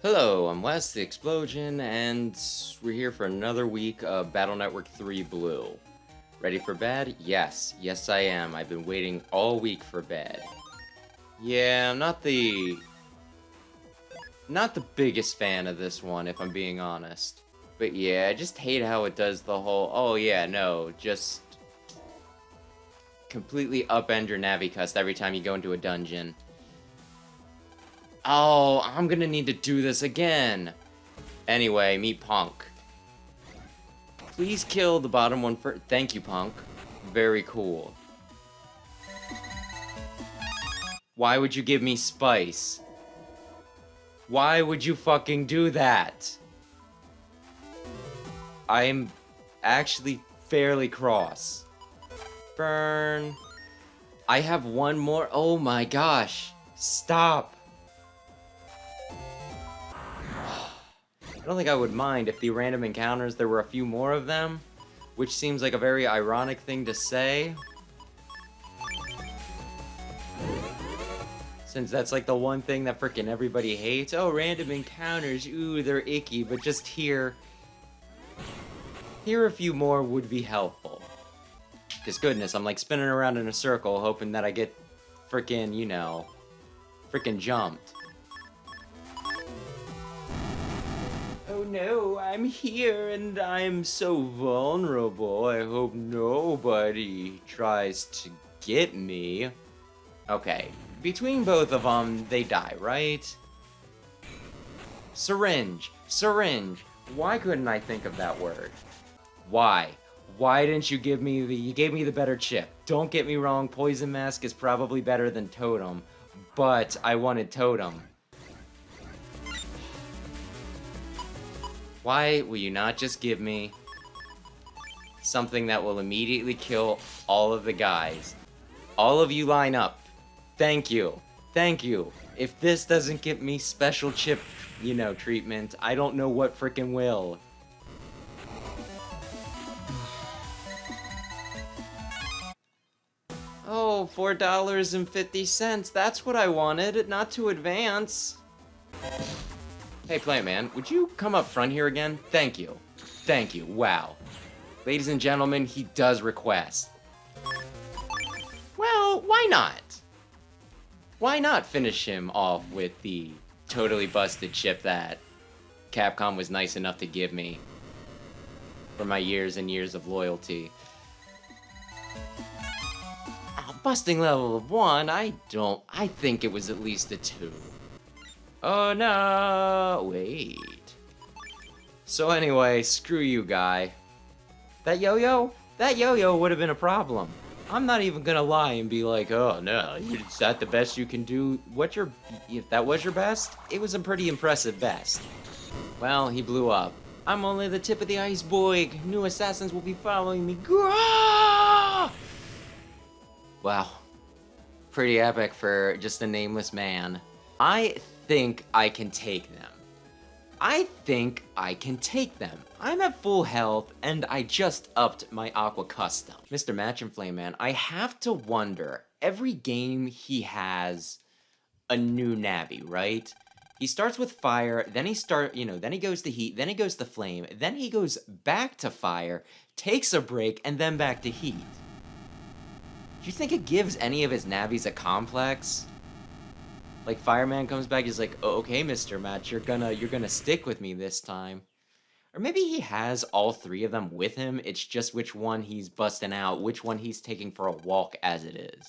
Hello, I'm Wes, the Explosion, and we're here for another week of Battle Network 3 Blue. Ready for bed? Yes. Yes, I am. I've been waiting all week for bed. Yeah, I'm not the biggest fan of this one, if I'm being honest. But yeah, I just hate how it does the whole, oh yeah, no, just completely upend your Navicust every time you go into a dungeon. Oh, I'm gonna need to do this again. Anyway, meet Punk. Please kill the bottom one first. Thank you, Punk. Very cool. Why would you give me spice? Why would you fucking do that? I'm actually fairly cross. Burn. I have one more. Oh my gosh. Stop. I don't think I would mind if the random encounters, there were a few more of them, which seems like a very ironic thing to say. Since that's like the one thing that frickin' everybody hates. Oh, random encounters, ooh, they're icky, but just here a few more would be helpful. Because goodness, I'm like spinning around in a circle hoping that I get frickin', you know, frickin' jumped. Oh no, I'm here and I'm so vulnerable. I hope nobody tries to get me. Okay, between both of them, they die, right? Syringe. Syringe. Why couldn't I think of that word? Why? Why didn't you give me you gave me the better chip. Don't get me wrong, Poison Mask is probably better than Totem, but I wanted Totem. Why will you not just give me something that will immediately kill all of the guys? All of you line up. Thank you. Thank you. If this doesn't get me special chip, you know, treatment, I don't know what frickin' will. Oh, $4.50. That's what I wanted, not to advance. Hey, Plant Man, would you come up front here again? Thank you. Thank you. Wow. Ladies and gentlemen, he does request. Well, why not? Why not finish him off with the totally busted chip that Capcom was nice enough to give me for my years and years of loyalty? Busting level of 1, I think it was at least a 2. Oh no, wait. So anyway, screw you, guy. That yo-yo would have been a problem. I'm not even gonna lie and be like, oh no, is that the best you can do? If that was your best, it was a pretty impressive best. Well, he blew up. I'm only the tip of the iceberg. New assassins will be following me. Grah! Wow. Pretty epic for just a nameless man. I think I can take them. I'm at full health, and I just upped my Aqua Custom. Mr. Match and Flame Man, I have to wonder, every game he has a new Navi, right? He starts with fire, then he goes to heat, then he goes to flame, then he goes back to fire, takes a break, and then back to heat. Do you think it gives any of his Navis a complex? Like, Fireman comes back, he's like, oh, okay, Mr. Match, you're gonna stick with me this time. Or maybe he has all three of them with him, it's just which one he's busting out, which one he's taking for a walk as it is.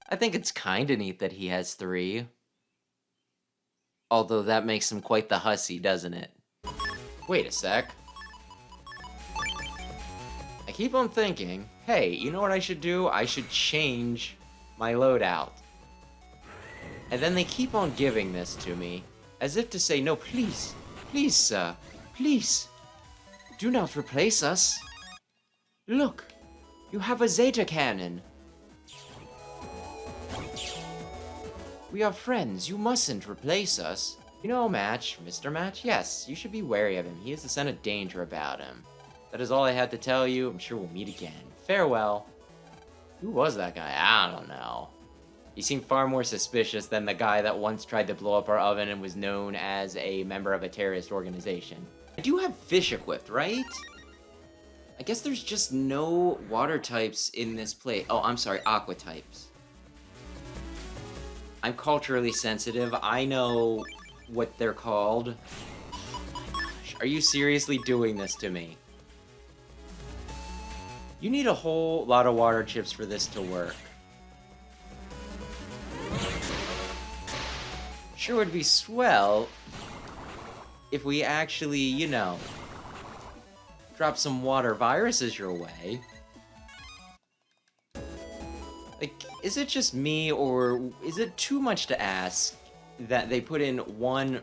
I think it's kinda neat that he has 3. Although that makes him quite the hussy, doesn't it? Wait a sec. I keep on thinking, hey, you know what I should do? I should change my loadout. And then they keep on giving this to me, as if to say, no, please, please, sir, please, do not replace us. Look, you have a Zeta cannon. We are friends, you mustn't replace us. You know, Match, Mr. Match, yes, you should be wary of him. He has a scent of danger about him. That is all I had to tell you. I'm sure we'll meet again. Farewell. Who was that guy? I don't know. You seem far more suspicious than the guy that once tried to blow up our oven and was known as a member of a terrorist organization. I do have fish equipped, right? I guess there's just no water types in this place. Oh, I'm sorry, aqua types. I'm culturally sensitive. I know what they're called. Oh my gosh, are you seriously doing this to me? You need a whole lot of water chips for this to work. Sure would be swell if we actually, you know, drop some water viruses your way. Like, is it just me, or is it too much to ask that they put in one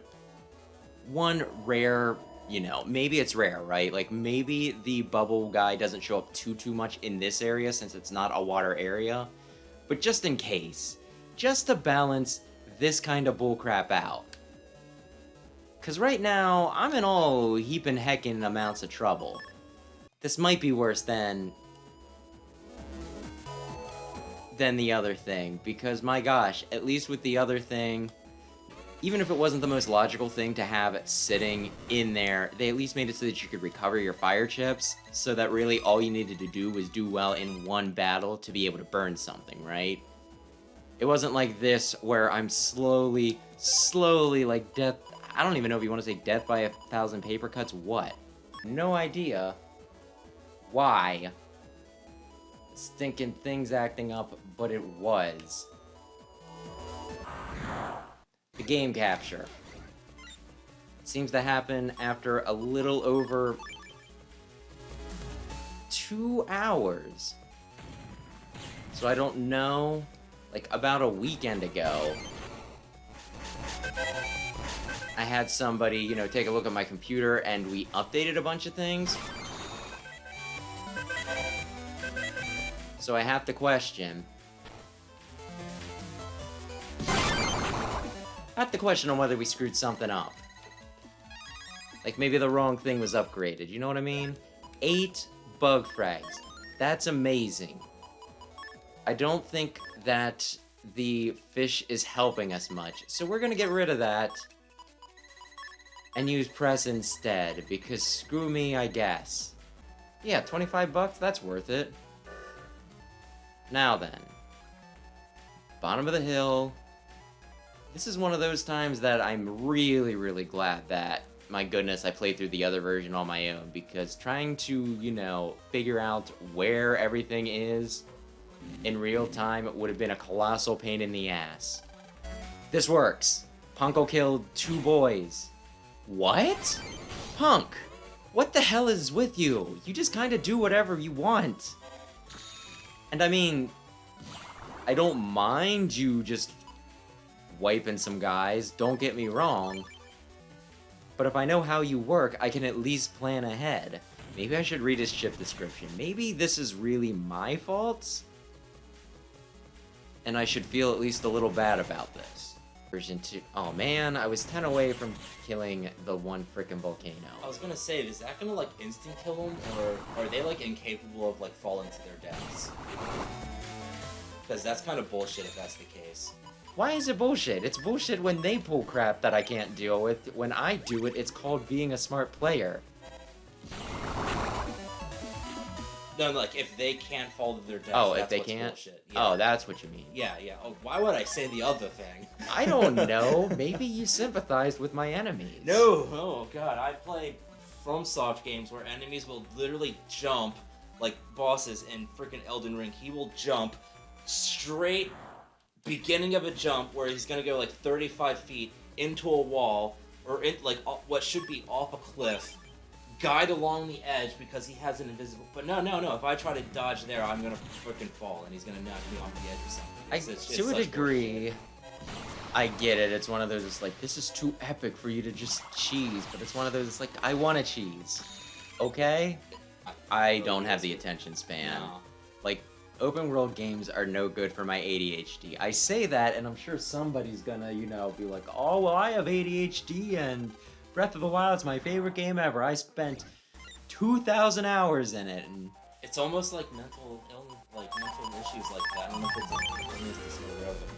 rare, you know, maybe it's rare, right? Like, maybe the bubble guy doesn't show up too much in this area since it's not a water area. But just in case, just to balance this kind of bullcrap out. Cause right now, I'm in all heaping heckin' amounts of trouble. This might be worse than the other thing, because my gosh, at least with the other thing, even if it wasn't the most logical thing to have sitting in there, they at least made it so that you could recover your fire chips, so that really all you needed to do was do well in one battle to be able to burn something, right? It wasn't like this, where I'm slowly, like death... I don't even know if you want to say death by 1,000 paper cuts. What? No idea why. Stinking things acting up, but it was. The game capture. It seems to happen after a little over 2 hours. So I don't know... Like, about a weekend ago, I had somebody, you know, take a look at my computer, and we updated a bunch of things. So I have to question. On whether we screwed something up. Like, maybe the wrong thing was upgraded, you know what I mean? 8 bug frags. That's amazing. I don't think that the fish is helping us much, so we're gonna get rid of that and use press instead, because screw me, I guess. Yeah, 25 bucks, that's worth it. Now then, bottom of the hill. This is one of those times that I'm really glad that, my goodness, I played through the other version on my own, because trying to, you know, figure out where everything is in real time would have been a colossal pain in the ass. This works. Punko killed 2 boys. What? Punk, what the hell is with you? You just kind of do whatever you want. And I mean, I don't mind you just wiping some guys, don't get me wrong. But if I know how you work, I can at least plan ahead. Maybe I should read his chip description. Maybe this is really my fault? And I should feel at least a little bad about this. Version 2. Oh man, I was 10 away from killing the one frickin' volcano. I was gonna say, is that gonna like instant kill them, or are they like incapable of like falling to their deaths? Because that's kind of bullshit if that's the case. Why is it bullshit? It's bullshit when they pull crap that I can't deal with. When I do it, it's called being a smart player. No, like, if they can't fall to their death, oh, that's if they what's can't? bullshit. Yeah. Oh, that's what you mean. Yeah. Oh, why would I say the other thing? I don't know. Maybe you sympathized with my enemies. No, oh god, I play FromSoft games where enemies will literally jump, like bosses in freaking Elden Ring. He will jump straight, beginning of a jump where he's gonna go like 35 feet into a wall, or in, like what should be off a cliff, guide along the edge because he has an invisible... But no, if I try to dodge there, I'm gonna freaking fall, and he's gonna knock me off the edge or something. It's to a degree, I get it. It's one of those, it's like, this is too epic for you to just cheese, but it's one of those, it's like, I want to cheese. Okay? I don't have the attention span. No. Like, open world games are no good for my ADHD. I say that, and I'm sure somebody's gonna, you know, be like, oh, well, I have ADHD, and Breath of the Wild's my favorite game ever. I spent 2,000 hours in it, and... It's almost like mental illness, like mental issues like that. I don't know if it's an illness disorder of it.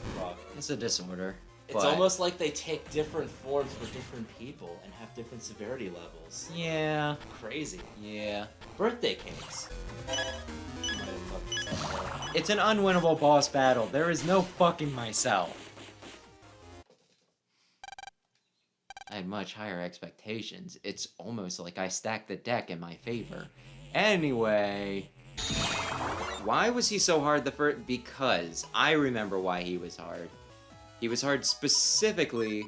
It's a disorder. It's but- almost like they take different forms for different people and have different severity levels. Yeah. Crazy. Yeah. Birthday cakes. Might have fucked this up there. It's an unwinnable boss battle. There is no fucking myself. I had much higher expectations. It's almost like I stacked the deck in my favor. Anyway, why was he so hard the first? Because I remember why he was hard. He was hard specifically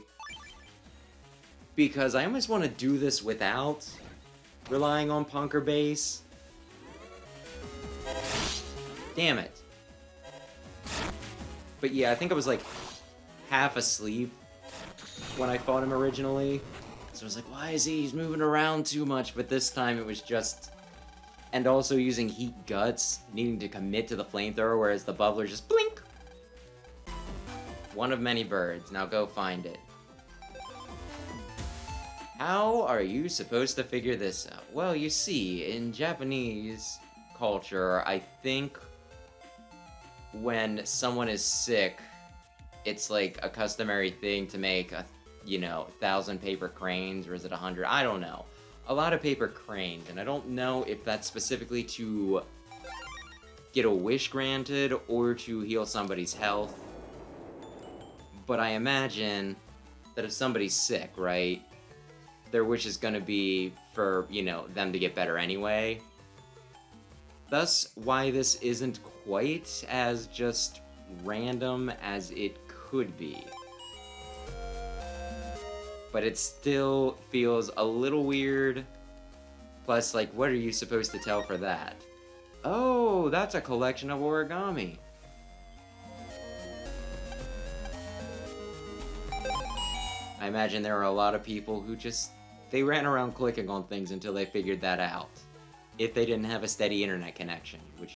because I almost want to do this without relying on Punker Base. Damn it. But yeah, I think I was like half asleep when I fought him originally. So I was like, why is he's moving around too much? But this time it was just... And also using Heat Guts, needing to commit to the flamethrower, whereas the bubbler just blink! One of many birds. Now go find it. How are you supposed to figure this out? Well, you see, in Japanese culture, I think when someone is sick, it's like a customary thing to make 1,000 paper cranes, or is it 100? I don't know. A lot of paper cranes, and I don't know if that's specifically to get a wish granted or to heal somebody's health. But I imagine that if somebody's sick, right, their wish is gonna be for, them to get better anyway. Thus, why this isn't quite as just random as it could be. But it still feels a little weird. Plus, like, what are you supposed to tell for that? Oh, that's a collection of origami. I imagine there are a lot of people who they ran around clicking on things until they figured that out. If they didn't have a steady internet connection, which